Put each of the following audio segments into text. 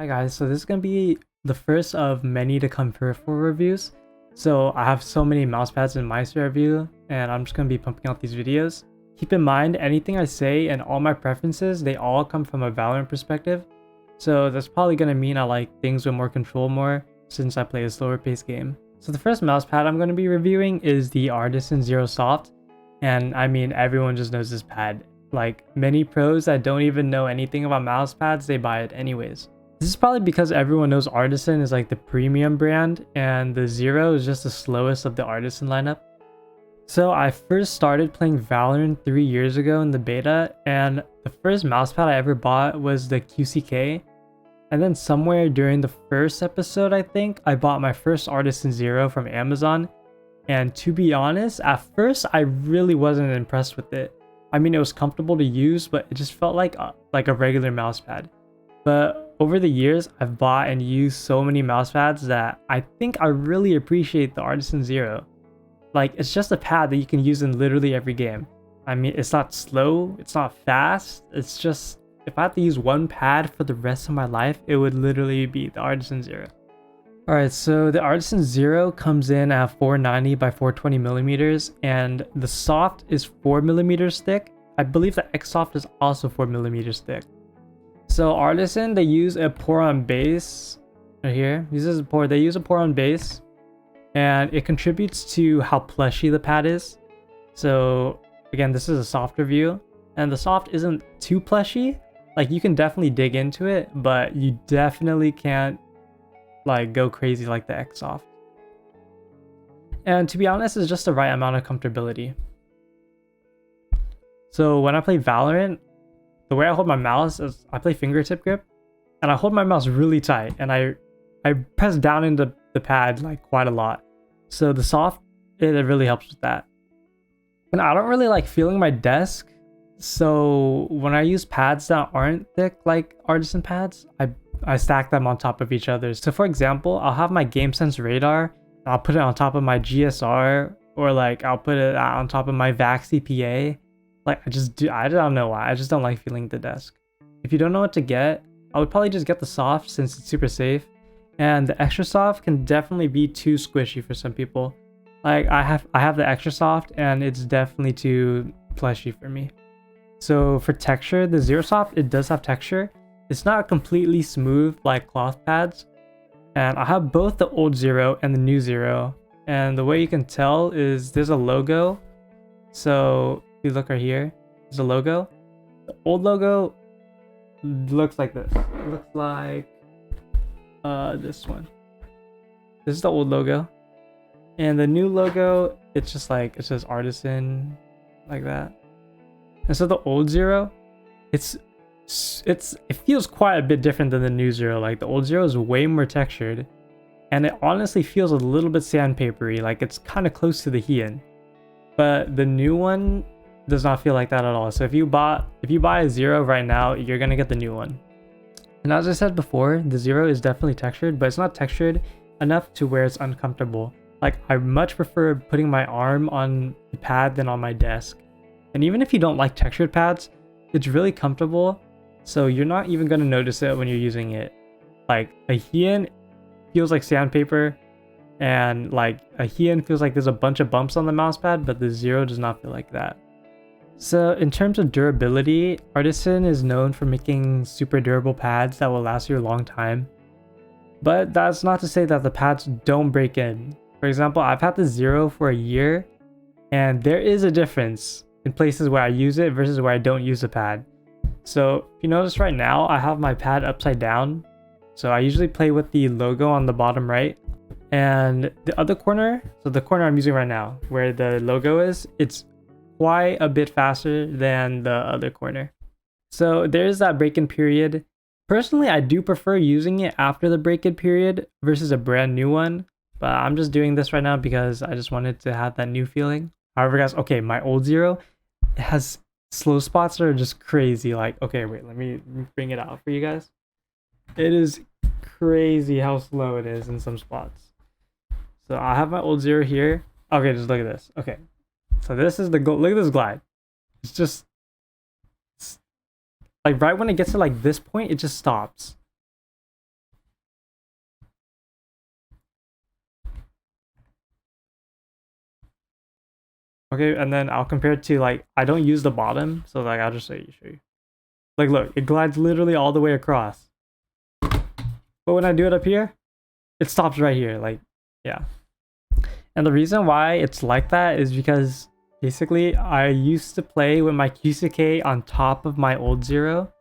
Hi guys, so this is gonna be the first of many to come peripheral reviews. So I have so many mousepads in my review, and I'm just gonna be pumping out these videos. Keep in mind, anything I say and all my preferences, they all come from a Valorant perspective. So that's probably gonna mean I like things with more control more, since I play a slower paced game. So the first mousepad I'm gonna be reviewing is the Artisan Zero Soft, and I mean everyone just knows this pad. Like many pros that don't even know anything about mousepads, they buy it anyways. This is probably because everyone knows Artisan is like the premium brand and the Zero is just the slowest of the Artisan lineup. So I first started playing Valorant 3 years ago in the beta, and the first mousepad I ever bought was the QCK. And then somewhere during the first episode, I think, I bought my first Artisan Zero from Amazon. And to be honest, at first I really wasn't impressed with it. I mean, it was comfortable to use, but it just felt like a regular mousepad. But over the years, I've bought and used so many mousepads that I think I really appreciate the Artisan Zero. Like, it's just a pad that you can use in literally every game. I mean, it's not slow, it's not fast, it's just, if I had to use one pad for the rest of my life, it would literally be the Artisan Zero. Alright, so the Artisan Zero comes in at 490 by 420 millimeters, and the soft is 4 millimeters thick. I believe the X-Soft is also 4 millimeters thick. So Artisan, they use a pour-on base right here. They use a pour-on base, and it contributes to how plushy the pad is. So again, this is a soft review, and the soft isn't too plushy. Like, you can definitely dig into it, but you definitely can't like go crazy like the X-Soft. And to be honest, it's just the right amount of comfortability. So when I play Valorant, the way I hold my mouse is I play fingertip grip, and I hold my mouse really tight, and I press down into the pad like quite a lot. So the soft, it really helps with that. And I don't really like feeling my desk, so when I use pads that aren't thick like Artisan pads, I stack them on top of each other. So for example, I'll have my GameSense radar, and I'll put it on top of my GSR, or like I'll put it on top of my VAC CPA. Like, I don't know why, I just don't like feeling the desk. If you don't know what to get, I would probably just get the soft since it's super safe. And the extra soft can definitely be too squishy for some people. Like, I have the extra soft, and it's definitely too plushy for me. So for texture, the Zero Soft, it does have texture. It's not completely smooth like cloth pads. And I have both the old Zero and the new Zero. And the way you can tell is there's a logo. So if you look right here, there's a logo. The old logo looks like this. It looks like this one. This is the old logo. And the new logo, it's just like, it says Artisan, like that. And so the old Zero, it feels quite a bit different than the new Zero. Like, the old Zero is way more textured, and it honestly feels a little bit sandpapery, like it's kind of close to the Hien. But the new one does not feel like that at all. So if you buy a Zero right now, you're gonna get the new one. And as I said before, the Zero is definitely textured, but it's not textured enough to where it's uncomfortable. Like, I much prefer putting my arm on the pad than on my desk. And even if you don't like textured pads, it's really comfortable, so you're not even gonna notice it when you're using it. Like, a Hien feels like sandpaper, and like a Hien feels like there's a bunch of bumps on the mouse pad, but the Zero does not feel like that. So in terms of durability, Artisan is known for making super durable pads that will last you a long time. But that's not to say that the pads don't break in. For example, I've had the Zero for a year, and there is a difference in places where I use it versus where I don't use the pad. So if you notice right now, I have my pad upside down. So I usually play with the logo on the bottom right. And the other corner, so the corner I'm using right now, where the logo is, it's quite a bit faster than the other corner. So there's that break-in period. Personally, I do prefer using it after the break-in period versus a brand new one. But I'm just doing this right now because I just wanted to have that new feeling. However, guys, okay, my old Zero, it has slow spots that are just crazy. Like, okay, wait, let me bring it out for you guys. It is crazy how slow it is in some spots. So I have my old Zero here. Okay, just look at this. Okay, so this is look at this glide. It's just like right when it gets to like this point, it just stops. Okay, and then I'll compare it to like I don't use the bottom, so like I'll just show you. Like look, it glides literally all the way across. But when I do it up here, it stops right here. Like, yeah. And the reason why it's like that is because basically I used to play with my QCK on top of my old Zero.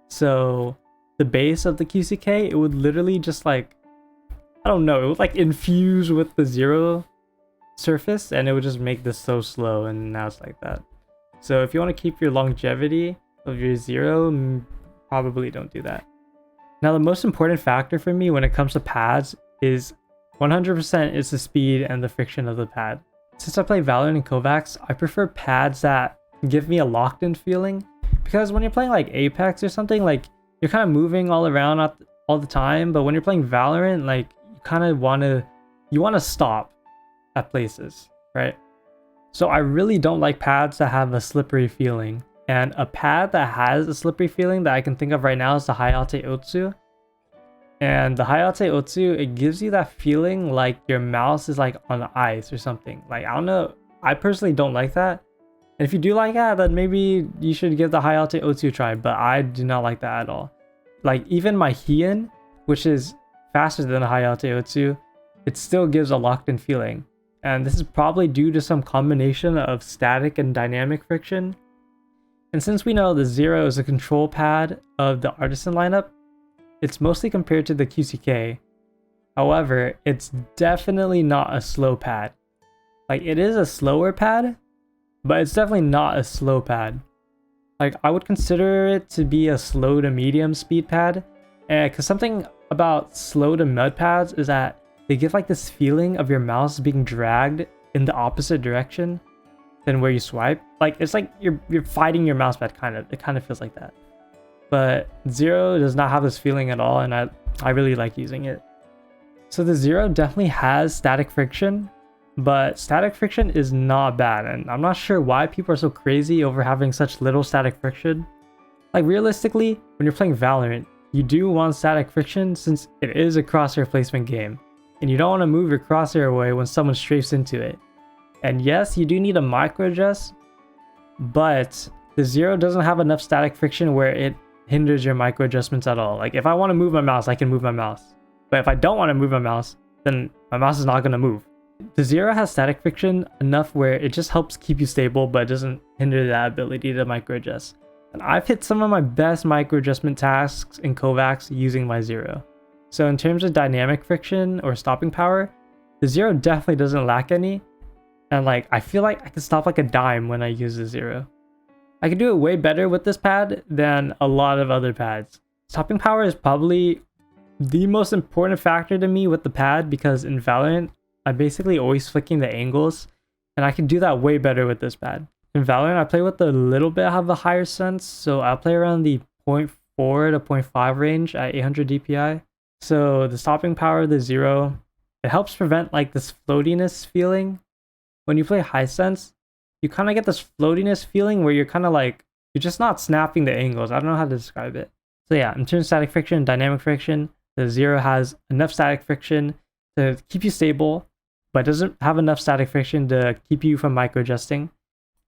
So the base of the QCK, it would literally just like, I don't know, it would like infuse with the Zero surface and it would just make this so slow, and now it's like that. So if you want to keep your longevity of your Zero, probably don't do that. Now the most important factor for me when it comes to pads is 100% is the speed and the friction of the pad. Since I play Valorant and Kovacs, I prefer pads that give me a locked in feeling, because when you're playing like Apex or something, like you're kind of moving all around all the time, but when you're playing Valorant, like you kind of want to stop at places, right? So I really don't like pads that have a slippery feeling. And a pad that has a slippery feeling that I can think of right now is the Hayate Otsu. And the Hayate Otsu, it gives you that feeling like your mouse is like on ice or something. Like, I don't know, I personally don't like that. And if you do like that, then maybe you should give the Hayate Otsu a try, but I do not like that at all. Like, even my Hien, which is faster than the Hayate Otsu, it still gives a locked in feeling. And this is probably due to some combination of static and dynamic friction. And since we know the Zero is a control pad of the Artisan lineup, it's mostly compared to the QCK. However, it's definitely not a slow pad. Like, it is a slower pad, but it's definitely not a slow pad. Like, I would consider it to be a slow to medium speed pad. And because something about slow to mid pads is that they give like this feeling of your mouse being dragged in the opposite direction than where you swipe. Like, it's like you're fighting your mouse pad, kind of. It kind of feels like that. But Zero does not have this feeling at all, and I really like using it. So the Zero definitely has static friction, but static friction is not bad, and I'm not sure why people are so crazy over having such little static friction. Like, realistically, when you're playing Valorant, you do want static friction since it is a crosshair placement game, and you don't want to move your crosshair away when someone strafes into it. And yes, you do need a micro adjust, but the Zero doesn't have enough static friction where it hinders your micro adjustments at all. Like, if I want to move my mouse, I can move my mouse. But if I don't want to move my mouse, then my mouse is not going to move. The Zero has static friction enough where it just helps keep you stable, but it doesn't hinder that ability to micro adjust. And I've hit some of my best micro adjustment tasks in Kovacs using my Zero. So in terms of dynamic friction or stopping power, the Zero definitely doesn't lack any. And like, I feel like I can stop like a dime when I use the Zero. I can do it way better with this pad than a lot of other pads. Stopping power is probably the most important factor to me with the pad, because in Valorant, I'm basically always flicking the angles, and I can do that way better with this pad. In Valorant, I play with a little bit of a higher sense, so I'll play around the 0.4 to 0.5 range at 800 DPI. So the stopping power of the Zero, it helps prevent like this floatiness feeling. When you play high sense, you kind of get this floatiness feeling where you're kind of like, you're just not snapping the angles. I don't know how to describe it. So yeah, in terms of static friction and dynamic friction, the Zero has enough static friction to keep you stable, but doesn't have enough static friction to keep you from micro adjusting.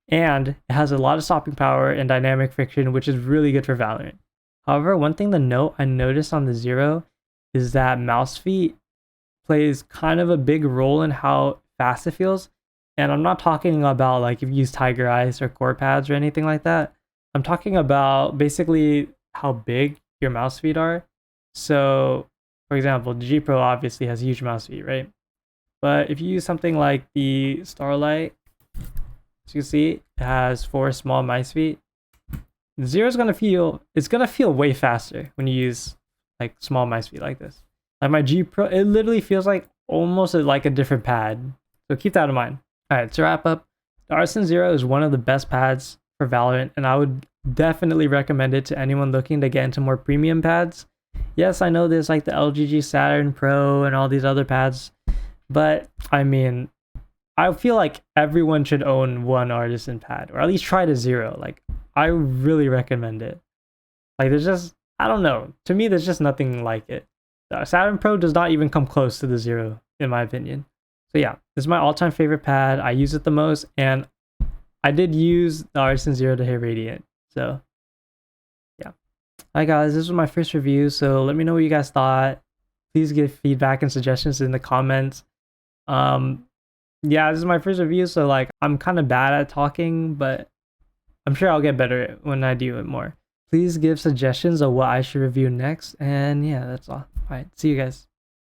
And it has a lot of stopping power and dynamic friction, which is really good for Valorant. However, one thing to note I noticed on the Zero is that mouse feet plays kind of a big role in how fast it feels. And I'm not talking about like if you use Tiger Ice or Core Pads or anything like that. I'm talking about basically how big your mouse feet are. So, for example, the G Pro obviously has huge mouse feet, right? But if you use something like the Starlight, as you can see, it has 4 small mouse feet. The Zero is gonna feel way faster when you use like small mouse feet like this. Like my G Pro, it literally feels like almost like a different pad. So keep that in mind. Alright, to wrap up, the Artisan Zero is one of the best pads for Valorant, and I would definitely recommend it to anyone looking to get into more premium pads. Yes, I know there's like the LGG Saturn Pro and all these other pads, but I mean, I feel like everyone should own one Artisan pad, or at least try the Zero. Like, I really recommend it. Like, there's just, I don't know, to me there's just nothing like it. The Saturn Pro does not even come close to the Zero, in my opinion. So yeah, this is my all-time favorite pad. I use it the most, and I did use the Artisan Zero to hit Radiant. So yeah. Alright guys, this was my first review, so let me know what you guys thought. Please give feedback and suggestions in the comments. Yeah, this is my first review, so like I'm kind of bad at talking, but I'm sure I'll get better when I do it more. Please give suggestions of what I should review next, and yeah, that's all. Alright, see you guys.